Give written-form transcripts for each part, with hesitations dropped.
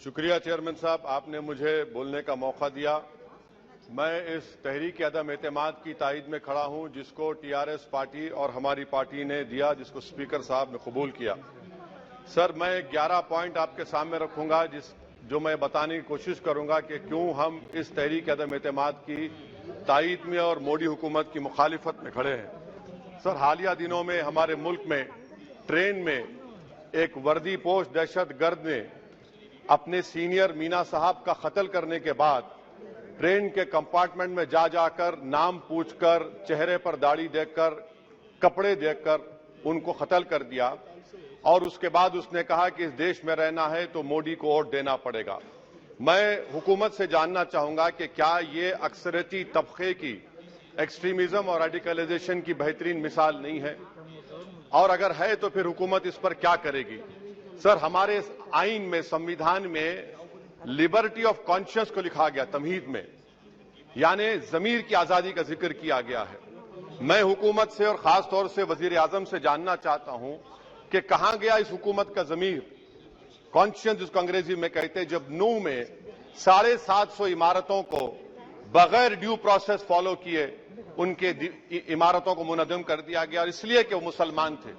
शुक्रिया चेयरमैन साहब, आपने मुझे बोलने का मौका दिया। मैं इस तहरीक अदम एतमाद की तायद में खड़ा हूं जिसको टीआरएस पार्टी और हमारी पार्टी ने दिया, जिसको स्पीकर साहब ने कबूल किया। सर, मैं 11 पॉइंट आपके सामने रखूंगा जो मैं बताने की कोशिश करूंगा कि क्यों हम इस तहरीक अदम एतमाद की तायद में और मोदी हुकूमत की मुखालिफत में खड़े हैं। सर, हालिया दिनों में हमारे मुल्क में ट्रेन में एक वर्दीपोश दहशतगर्द ने अपने सीनियर मीना साहब का कत्ल करने के बाद ट्रेन के कंपार्टमेंट में जाकर नाम पूछकर, चेहरे पर दाढ़ी देखकर, कपड़े देखकर उनको कत्ल कर दिया और उसके बाद उसने कहा कि इस देश में रहना है तो मोदी को वोट देना पड़ेगा। मैं हुकूमत से जानना चाहूंगा कि क्या ये अक्सरियती तबके की एक्सट्रीमिज्म और रेडिकलाइजेशन की बेहतरीन मिसाल नहीं है, और अगर है तो फिर हुकूमत इस पर क्या करेगी। सर, हमारे आइन में, संविधान में लिबर्टी ऑफ कॉन्शियस को लिखा गया, तमहीद में, यानी जमीर की आजादी का जिक्र किया गया है। मैं हुकूमत से और खास तौर से वजीर आजम से जानना चाहता हूं कि कहां गया इस हुकूमत का जमीर, कॉन्शियस जिसको अंग्रेजी में कहते हैं, जब नूह में 750 इमारतों को बगैर ड्यू प्रोसेस फॉलो किए उनके इमारतों को मुनद्दम कर दिया गया, और इसलिए कि वो मुसलमान थे,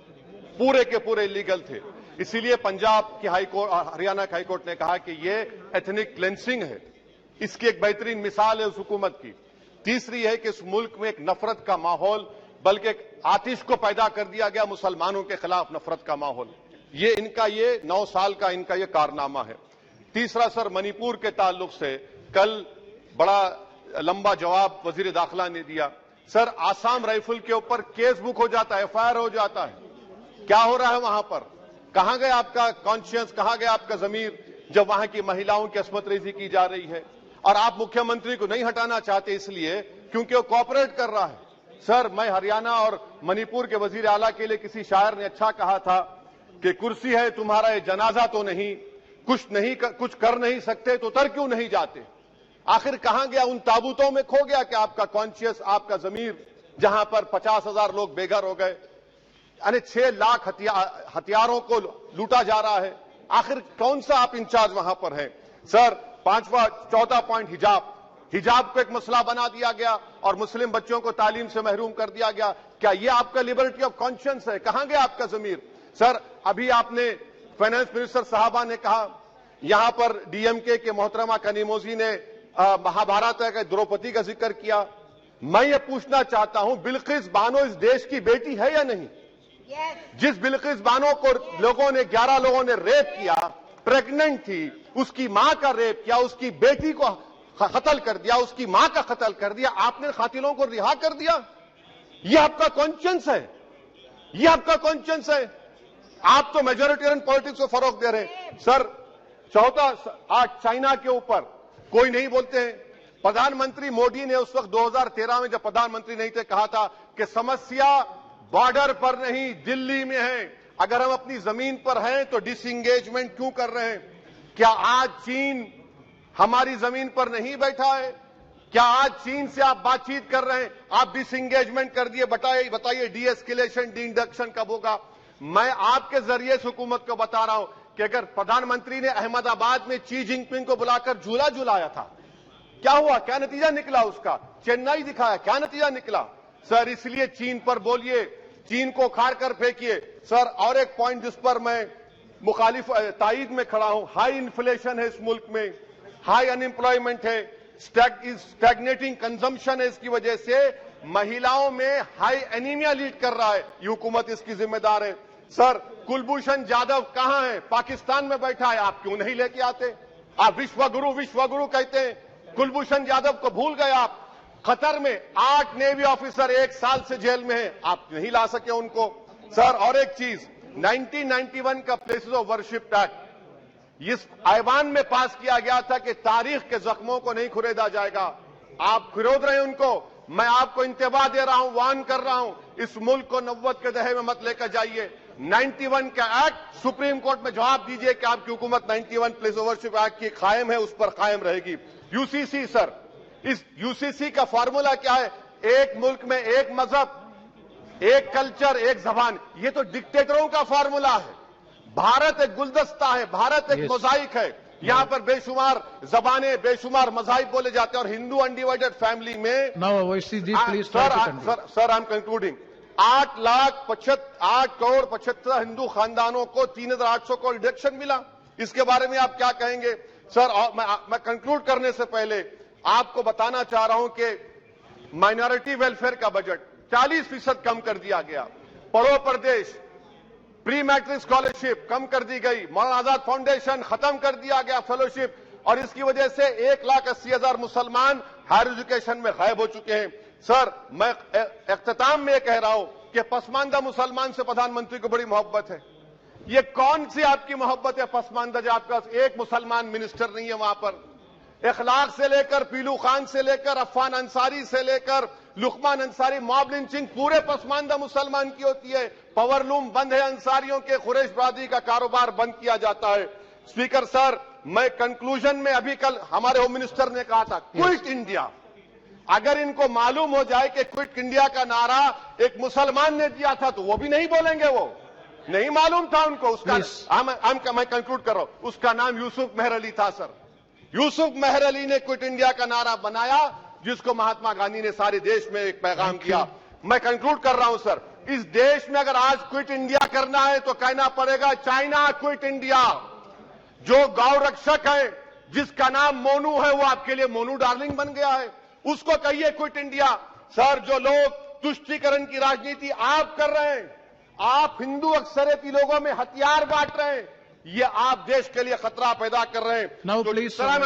पूरे के पूरे इलीगल थे। इसीलिए पंजाब की हाईकोर्ट और हरियाणा की हाईकोर्ट ने कहा कि ये एथनिक क्लेंसिंग है। इसकी एक बेहतरीन मिसाल है उस हुकूमत की। तीसरी है कि इस मुल्क में एक नफरत का माहौल, बल्कि एक आतिश को पैदा कर दिया गया, मुसलमानों के खिलाफ नफरत का माहौल। ये 9 साल का इनका ये कारनामा है। तीसरा सर, मणिपुर के ताल्लुक से कल बड़ा लंबा जवाब वजीर दाखिला ने दिया। सर, आसाम राइफल के ऊपर केस बुक हो जाता है, एफआईआर हो जाता है। क्या हो रहा है वहां पर? कहां गया आपका कॉन्शियस, कहां गया आपका जमीर जब वहां की महिलाओं की अस्मत रेजी की जा रही है? और आप मुख्यमंत्री को नहीं हटाना चाहते इसलिए क्योंकि वो कोऑपरेट कर रहा है। सर, मैं हरियाणा और मणिपुर के वजीर आला के लिए किसी शायर ने अच्छा कहा था कि कुर्सी है तुम्हारा ये जनाजा तो नहीं, कुछ कर नहीं सकते तो उतर क्यों नहीं जाते। आखिर कहां गया? उन ताबूतों में खो गया कि आपका कॉन्शियस, आपका जमीर, जहां पर 50,000 लोग बेघर हो गए, यानी 6 लाख हथियारों को लूटा जा रहा है। आखिर कौन सा आप इंचार्ज वहां पर हैं? सर, चौथा पॉइंट, हिजाब को एक मसला बना दिया गया और मुस्लिम बच्चों को तालीम से महरूम कर दिया गया। क्या यह आपका लिबर्टी ऑफ कॉन्शियंस है? कहां गया आपका जमीर? सर, अभी आपने फाइनेंस मिनिस्टर साहबा ने कहा, यहां पर डीएमके के मोहतरमा कनीमोजी ने महाभारत के द्रौपदी का जिक्र किया। मैं ये पूछना चाहता हूं, बिल्किस बानो इस देश की बेटी है या नहीं? जिस बिल्किस बानो को 11 लोगों ने रेप किया, प्रेग्नेंट थी, उसकी मां का रेप किया, उसकी बेटी को कत्ल कर दिया, उसकी मां का कत्ल कर दिया, आपने कातिलों को रिहा कर दिया। यह आपका कॉन्शियंस है? यह आपका कॉन्शियंस है? आप तो मेजोरिटेरियन पॉलिटिक्स को फरोग दे रहे हैं। सर, चौथा, आज चाइना के ऊपर कोई नहीं बोलते हैं। प्रधानमंत्री मोदी ने उस वक्त 2013 में जब प्रधानमंत्री नहीं थे कहा था कि समस्या बॉर्डर पर नहीं, दिल्ली में है। अगर हम अपनी जमीन पर हैं तो डिसएंगेजमेंट क्यों कर रहे हैं? क्या आज चीन हमारी जमीन पर नहीं बैठा है? क्या आज चीन से आप बातचीत कर रहे हैं? आप डिसएंगेजमेंट कर दिए। बताइए डी एस्केलेशन, डी इंडक्शन कब होगा? मैं आपके जरिए इस हुकूमत को बता रहा हूं कि अगर प्रधानमंत्री ने अहमदाबाद में शी जिनपिंग को बुलाकर झूला झुलाया था, क्या हुआ? क्या नतीजा निकला उसका? चेन्नई दिखाया, क्या नतीजा निकला? सर, इसलिए चीन पर बोलिए, चीन को उखाड़ कर फेंकिए। सर, और एक पॉइंट जिस पर मैं मुखालिफ तायद में खड़ा हूं, हाई इन्फ्लेशन है इस मुल्क में, हाई अनएम्प्लॉयमेंट है, स्टैग्नेटिंग कंजम्पशन है। इसकी वजह से महिलाओं में हाई एनीमिया लीड कर रहा है। ये हुकूमत इसकी जिम्मेदार है। सर, कुलभूषण जाधव कहां है? पाकिस्तान में बैठा है, आप क्यों नहीं लेके आते? आप विश्वगुरु कहते हैं, कुलभूषण जाधव को भूल गए आप। कतर में 8 नेवी ऑफिसर 1 साल से जेल में हैं, आप नहीं ला सके उनको। सर, और एक चीज, 1991 का प्लेसेस ऑफ वर्शिप एक्ट इस ऐवान में पास किया गया था कि तारीख के जख्मों को नहीं खुरेदा जाएगा। आप खुरोद रहे हैं उनको। मैं आपको इंतबाह दे रहा हूं, वार्न कर रहा हूं, इस मुल्क को 90 के दहे में मत लेकर जाइए। 91 का एक्ट सुप्रीम कोर्ट में जवाब दीजिए कि आपकी हुकूमत 91 प्लेस ऑफ वर्शिप एक्ट की कायम है, उस पर कायम रहेगी। यूसीसी, सर, इस यूसीसी का फॉर्मूला क्या है? एक मुल्क में एक मजहब, एक कल्चर, एक जबान। ये तो डिक्टेटरों का फॉर्मूला है। भारत एक गुलदस्ता है, भारत एक मोजाइक है। यहाँ पर बेशुमार जबानें, बेशुमार मज़ाहिब बोले जाते हैं और हिंदू अनडिवाइडेड फैमिली में Now, OIC ji, please try to conclude. Sir I am concluding 8,75,000 Hindu खानदानों को 3,800 करोड़ डिडक्शन मिला। इसके बारे में आप क्या कहेंगे सर? और मैं कंक्लूड करने से पहले आपको बताना चाह रहा हूं कि माइनॉरिटी वेलफेयर का बजट 40% कम कर दिया गया। पढ़ो प्रदेश, प्री मैट्रिक स्कॉलरशिप कम कर दी गई, मौलाना आजाद फाउंडेशन खत्म कर दिया गया फेलोशिप, और इसकी वजह से 1,80,000 मुसलमान हायर एजुकेशन में गायब हो चुके हैं। सर, मैं इख्तिताम में कह रहा हूं कि पसमानदा मुसलमान से प्रधानमंत्री को बड़ी मोहब्बत है। ये कौन सी आपकी मोहब्बत है पसमानदा, जो आपका एक मुसलमान मिनिस्टर नहीं है वहां पर? इखलाक से लेकर, पीलू खान से लेकर, अफान अंसारी से लेकर लुकमान अंसारी, मॉब लिंचिंग पूरे पसमानदा मुसलमान की होती है। पावरलूम बंद है अंसारियों के, कुरैश बरादरी का कारोबार बंद किया जाता है। स्पीकर सर, मैं कंक्लूजन में अभी कल हमारे होम मिनिस्टर ने कहा था क्विट इंडिया। अगर इनको मालूम हो जाए कि क्विट इंडिया का नारा एक मुसलमान ने दिया था तो वो भी नहीं बोलेंगे, वो नहीं मालूम था उनको। उसका मैं कंक्लूड कर रहा हूं, उसका नाम यूसुफ मेहर अली था सर। यूसुफ मेहर अली ने क्विट इंडिया का नारा बनाया, जिसको महात्मा गांधी ने सारे देश में एक पैगाम किया। मैं कंक्लूड कर रहा हूं सर, इस देश में अगर आज क्विट इंडिया करना है तो कहना पड़ेगा चाइना क्विट इंडिया। जो गौ रक्षक है, जिसका नाम मोनू है, वो आपके लिए मोनू डार्लिंग बन गया है, उसको कहिए क्विट इंडिया। सर, जो लोग तुष्टीकरण की राजनीति आप कर रहे हैं, आप हिंदू अक्सरियती लोगों में हथियार बांट रहे हैं, ये आप देश के लिए खतरा पैदा कर रहे हैं। Now, तो please, sir, I am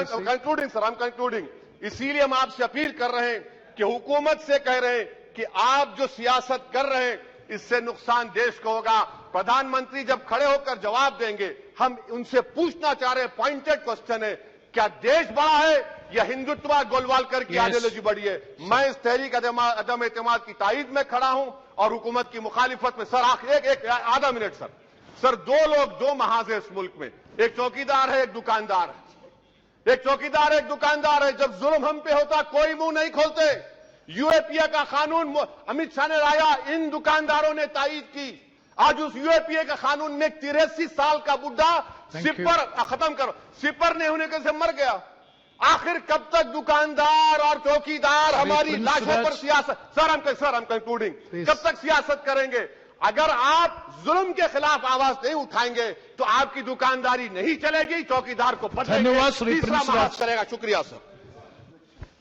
concluding. इसीलिए हम आपसे अपील कर रहे हैं कि हुकूमत से कह रहे हैं कि आप जो सियासत कर रहे हैं, इससे नुकसान देश को होगा। प्रधानमंत्री जब खड़े होकर जवाब देंगे, हम उनसे पूछना चाह रहे हैं, पॉइंटेड क्वेश्चन है, क्या देश बड़ा है या हिंदुत्व गोलवालकर की आइडियोलॉजी बड़ी है? मैं इस तहरीक अदम एतमाद की तायद में खड़ा हूं और हुकूमत की मुखालिफत में। सर, एक आधा मिनट सर, दो लोग, दो महाज है इस मुल्क में, एक चौकीदार है, एक दुकानदार है। एक चौकीदार, एक दुकानदार है। जब जुल्म हम पे होता कोई मुंह नहीं खोलते। यूएपीए का कानून अमित शाह ने लाया, इन दुकानदारों ने तायद की। आज उस यूएपीए का कानून में 83 साल का बुढ़ा सिपर नहीं होने से मर गया। आखिर कब तक दुकानदार और चौकीदार हमारी लाशों पर सियासत? सर, हम कंक्लूडिंग, कब तक सियासत करेंगे? अगर आप जुल्म के खिलाफ आवाज नहीं उठाएंगे तो आपकी दुकानदारी नहीं चलेगी, चौकीदार को बदलेंगे, तीसरा महाज करेगा। शुक्रिया सर।